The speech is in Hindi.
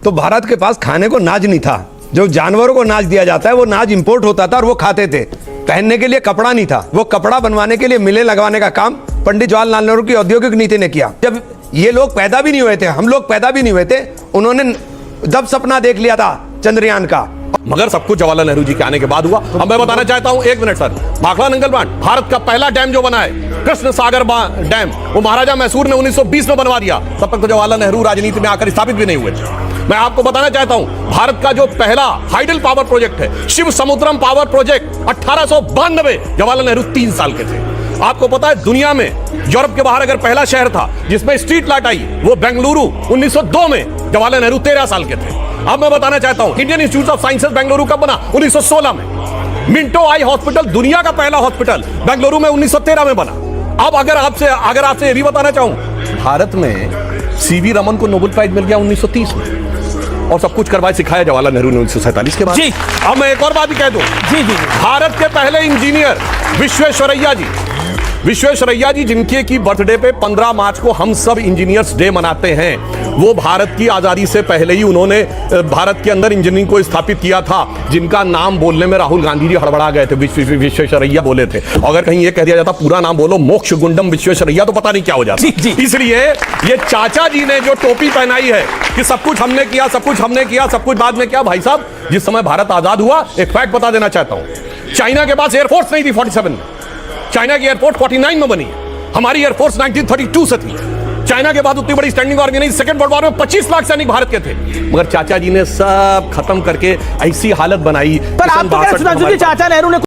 तो भारत के पास खाने को नाज नहीं था। जो जानवरों को नाज दिया जाता है वो नाज इंपोर्ट होता था और वो खाते थे। पहनने के लिए कपड़ा नहीं था, वो कपड़ा बनवाने के लिए मिलें लगवाने का काम पंडित जवाहरलाल नेहरू की औद्योगिक नीति ने किया। जब ये लोग पैदा भी नहीं हुए थे, हम लोग पैदा भी नहीं हुए थे, उन्होंने जब सपना देख लिया था चंद्रयान का। मगर सब कुछ जवाहरलाल नेहरू जी के आने के बाद हुआ। अब मैं बताना चाहता हूं, एक मिनट सर, भाखड़ा नंगल बांध भारत का पहला डैम जो बना है कृष्ण सागर डैम, वो महाराजा मैसूर ने 1920 में बनवा दिया। तब तक तो जवाहरलाल नेहरू राजनीति में आकर स्थापित भी नहीं हुए थे। मैं आपको बताना चाहता हूं, भारत का जो पहला हाइडल पावर प्रोजेक्ट है शिव समुद्रम पावर प्रोजेक्ट 1892, जवाहरलाल नेहरू 3 साल के थे। आपको पता है दुनिया में यूरोप के बाहर अगर पहला शहर था जिसमें स्ट्रीट लाइट आई, वो बेंगलुरु 1902 में, जवाहरलाल नेहरू 13 साल के थे। अब मैं बताना चाहता हूं, Indian institute of sciences Bengaluru कब बना? 1916 में। मिंटो आई हॉस्पिटल, दुनिया का पहला हॉस्पिटल, बेंगलुरु में 1913 में बना। अब अगर आपसे ये भी बताना चाहूं, भारत में सीवी रमन को नोबेल प्राइज मिल गया 1930 में, और सब कुछ करवाए सिखाया जवाहरलाल नेहरू ने 1947 के बाद। जी। अब मैं एक और बात भी कह दूं, जी जी, भारत के पहले इंजीनियर विश्वेश्वरैया जी जिनके की बर्थडे पे 15 मार्च को हम सब इंजीनियर्स डे मनाते हैं, वो भारत की आजादी से पहले ही उन्होंने भारत के अंदर इंजीनियरिंग को स्थापित किया था, जिनका नाम बोलने में राहुल गांधी जी हड़बड़ा गए थे, विश्वेश्वरैया बोले थे। अगर कहीं ये कह दिया जाता पूरा नाम बोलो मोक्ष गुंडम विश्वेश्वरैया, तो पता नहीं क्या हो जाता। इसलिए ये चाचा जी ने जो टोपी पहनाई है कि सब कुछ हमने किया, सब कुछ हमने किया, सब कुछ बाद में किया, भाई साहब जिस समय भारत आजाद हुआ, एक फैक्ट बता देना चाहता हूं, चाइना के पास एयरफोर्स नहीं थी 47 में, चाइना की एयरफोर्स 49 में बनी, हमारी एयरफोर्स 1932 से थी। चाइना के बाद उतनी बड़ी स्टैंडिंग आर्मी नहीं, सेकंड वर्ल्ड वॉर में 25 लाख सैनिक भारत के थे, मगर चाचा जी ने सब खत्म करके ऐसी हालत बनाई। पर आपको क्या सुना, चाचा नेहरू ने